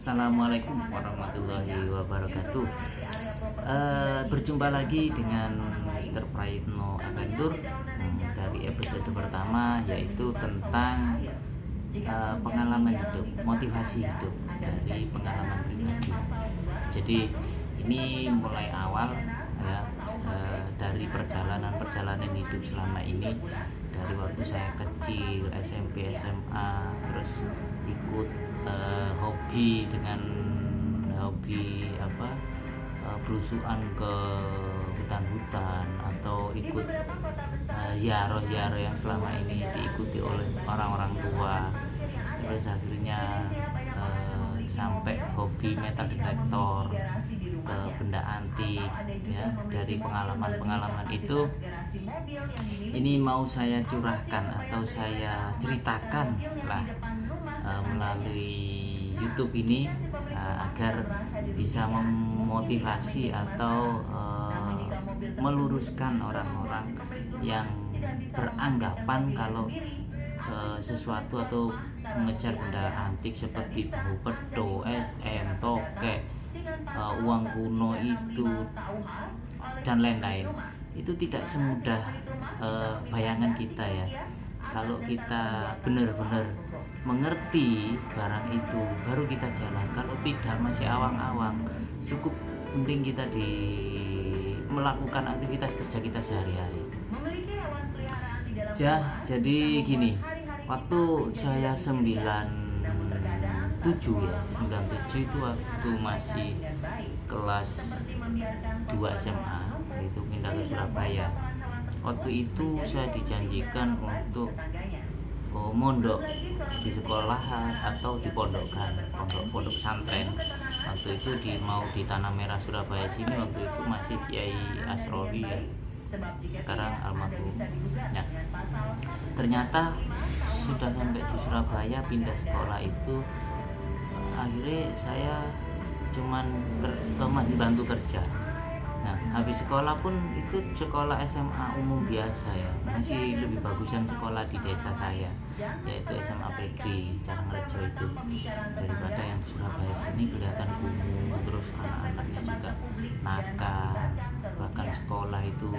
Assalamualaikum warahmatullahi wabarakatuh. Berjumpa lagi dengan Mr. Prayitno Adventure dari episode pertama, yaitu tentang pengalaman hidup, motivasi hidup dari pengalaman pribadi. Jadi ini mulai awal ya, dari perjalanan hidup selama ini, dari waktu saya kecil, SMP, SMA, terus ikut hobi belusuan ke hutan-hutan, atau ikut ziarah-ziarah yang selama ini diikuti oleh orang-orang tua. Terus akhirnya sampai hobi metal detektor, ke benda antik ya. Dari pengalaman itu ini mau saya curahkan atau saya ceritakan lah melalui YouTube ini, agar bisa memotivasi atau meluruskan orang-orang yang beranggapan kalau sesuatu atau mengejar benda antik seperti bau pedo, SM, tokek, uang kuno itu dan lain-lain, itu tidak semudah bayangan kita ya. Kalau kita benar-benar mengerti barang itu, baru kita jalan. Kalau tidak, masih awang-awang, cukup penting kita melakukan aktivitas kerja kita sehari-hari. Jadi gini, waktu saya 97 itu waktu masih kelas 2 SMA, itu pindah ke Surabaya. Waktu itu saya dijanjikan untuk mondok di sekolahan atau di pondok pesantren. Waktu itu di Tanah Merah Surabaya sini, waktu itu masih Kiai Asrori ya, sekarang almarhum ya. Ternyata sudah sampai di Surabaya, pindah sekolah itu, akhirnya saya cuman bantu kerja. Nah, habis sekolah pun itu sekolah SMA umum biasa ya, masih lebih bagusan sekolah di desa saya, yaitu SMA Pegri Carangrejo itu, daripada yang di Surabaya sini kelihatan kumuh, terus anak-anaknya juga nakal. Bahkan sekolah itu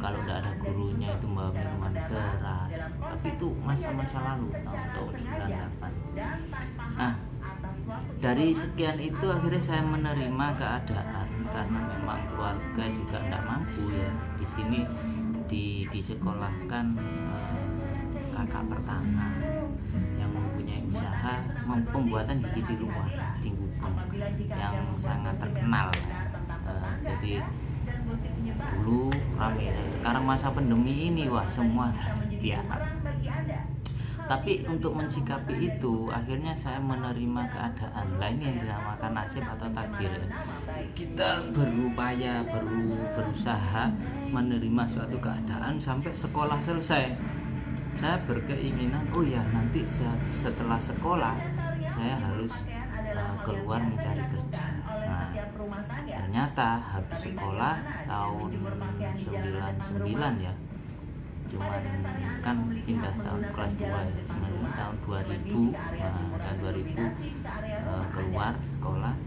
kalau tidak ada gurunya itu bawa minuman keras. Tapi itu masa-masa lalu, tahun-tahun 98. Nah, dari sekian itu akhirnya saya menerima keadaan, karena memang keluarga juga tidak mampu ya. Di sini disekolahkan kakak pertama yang mempunyai usaha pembuatan gigi di rumah di Gubeng yang sangat terkenal. Jadi dulu ramai. Sekarang masa pandemi ini, wah, semua terbiar. Tapi untuk mensikapi itu, akhirnya saya menerima keadaan lain yang dinamakan nasib atau takdir. Kita berusaha menerima suatu keadaan sampai sekolah selesai. Saya berkeinginan, oh ya, nanti setelah sekolah saya harus keluar mencari kerja. Nah, ternyata habis sekolah tahun 99 ya, cuman kan pindah tahun kelas 2 ya, tahun 2000, tahun 2000 keluar sekolah.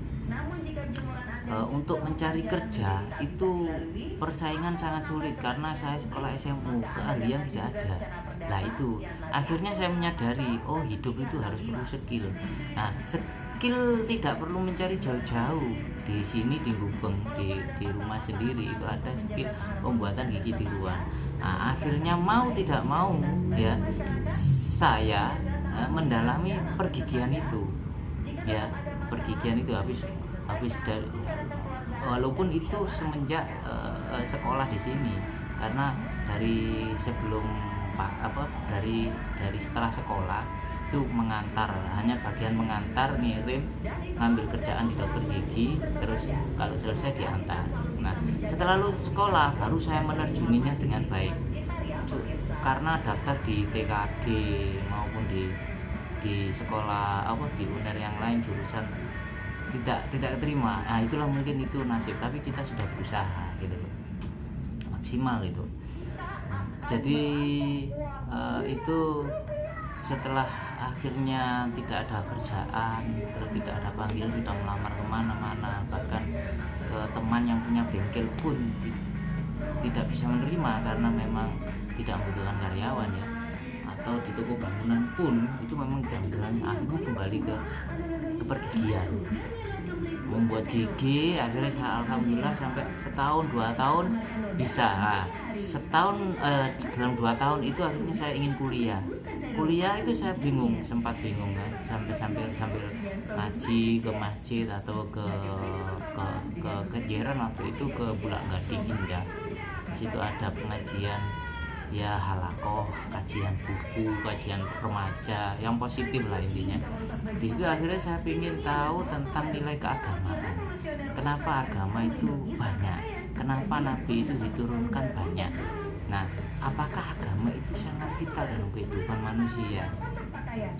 Untuk mencari kerja itu persaingan sangat sulit, karena saya sekolah SMU, keahlian tidak ada. Nah, itu akhirnya saya menyadari, oh, hidup itu harus perlu skill. Nah, skill tidak perlu mencari jauh-jauh. Di sini di Gubeng, di rumah sendiri itu ada skill pembuatan gigi tiruan. Nah, akhirnya mau tidak mau ya, saya mendalami pergigian itu ya. Pergigian itu habis dari, walaupun itu semenjak sekolah di sini, karena dari sebelum dari setelah sekolah itu mengantar, hanya bagian mengantar, ngirim, ngambil kerjaan di dokter gigi, terus kalau selesai diantar. Nah, setelah lulus sekolah baru saya menerjuninya dengan baik, karena daftar di TKG maupun di sekolah di UNER yang lain jurusan tidak terima. Nah, itulah mungkin itu nasib, tapi kita sudah berusaha gitu, maksimal itu. Jadi itu setelah akhirnya tidak ada kerjaan, terus tidak ada panggilan, sudah melamar kemana-mana, bahkan ke teman yang punya bengkel pun tidak bisa menerima karena memang tidak membutuhkan karyawan ya, atau di toko bangunan pun itu memang gangguan. Akhirnya kembali ke kepergian, membuat gigi. Akhirnya saya alhamdulillah sampai setahun 2 tahun bisa. Dalam 2 tahun itu akhirnya saya ingin kuliah itu saya bingung, sempat bingung kan, sambil ngaji ke masjid atau ke kejeran waktu itu ke Bulak Gading Indah. Di situ ada pengajian ya, halakoh, kajian buku, kajian remaja yang positif lah intinya. Di situ akhirnya saya ingin tahu tentang nilai keagamaan. Kenapa agama itu banyak? Kenapa Nabi itu diturunkan banyak? Nah, apakah agama itu sangat vital dalam kehidupan manusia?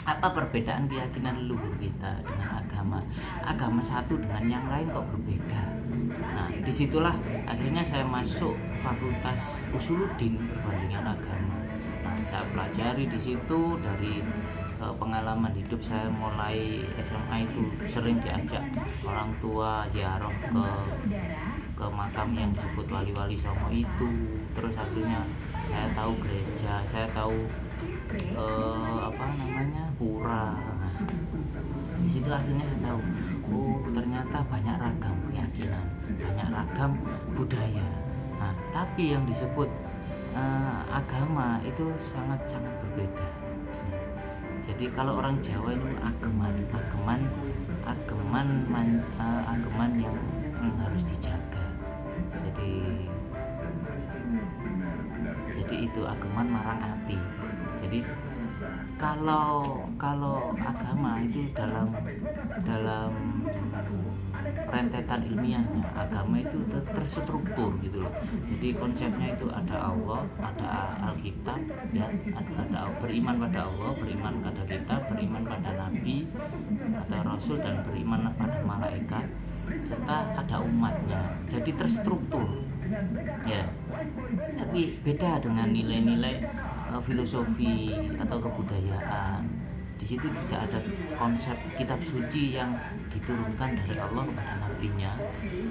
Apa perbedaan keyakinan leluhur kita dengan agama satu dengan yang lain kok berbeda? Nah, disitulah akhirnya saya masuk Fakultas Usuluddin Perbandingan Agama. Nah, saya pelajari di situ. Dari pengalaman hidup saya mulai SMA itu sering diajak orang tua ziarah ke makam yang disebut Wali-Wali Songo itu. Terus akhirnya saya tahu gereja, saya tahu pura. Di situ akhirnya saya tahu, ternyata banyak ragam keyakinan, banyak ragam budaya. Nah, tapi yang disebut agama itu sangat-sangat berbeda. Jadi kalau orang Jawa itu ageman yang harus dijaga. Jadi itu ageman marang ati. Jadi kalau agama itu dalam rentetan ilmiahnya, agama itu terstruktur gitu loh. Jadi konsepnya itu ada Allah, ada Alkitab ya, ada beriman pada Allah, beriman pada kitab, beriman pada nabi atau rasul, dan beriman pada malaikat, serta ada umatnya. Jadi terstruktur ya. Tapi beda dengan nilai-nilai filosofi atau kebudayaan. Di situ tidak ada konsep kitab suci yang diturunkan dari Allah kepada nabinya,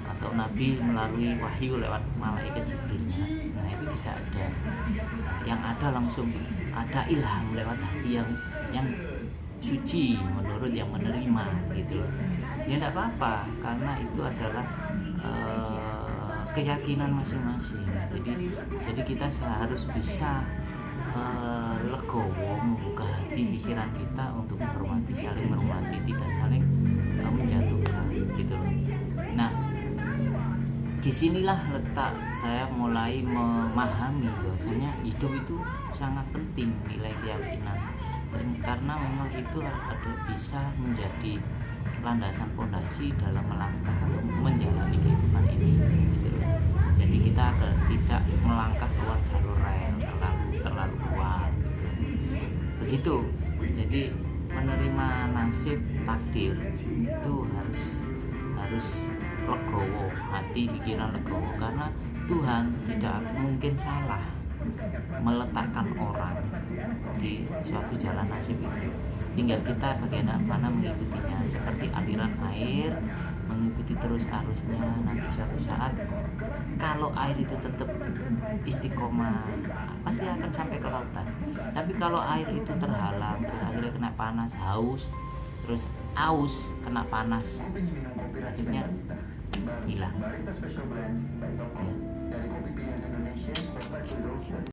atau nabi melalui wahyu lewat malaikat Jibrilnya. Nah, itu tidak ada. Yang ada langsung ada ilham lewat hati yang suci menurut yang menerima gitu loh. Ya tidak apa-apa, karena itu adalah keyakinan masing-masing. Jadi kita harus bisa legowo membuka hati pikiran kita untuk saling menghormati, tidak saling menjatuhkan gitu loh. Nah, disinilah letak saya mulai memahami bahwasanya hidup itu sangat penting nilai keyakinan, karena memang itu bisa menjadi landasan fondasi dalam melangkah atau menjalani kehidupan ini gitu loh. Jadi kita agar tidak melangkah keluar jalur rel terlalu kuat gitu. Begitu. Jadi menerima nasib takdir itu harus legowo, hati pikiran legowo, karena Tuhan tidak mungkin salah meletakkan orang di suatu jalan nasib itu. Tinggal kita bagaimana mengikutinya, seperti aliran air mengikuti terus arusnya. Nanti suatu saat kalau air itu tetap istiqomah, pasti akan sampai ke lautan. Tapi kalau air itu terhalang, terus akhirnya kena panas, haus, terus aus kena panas, akhirnya hilang ya.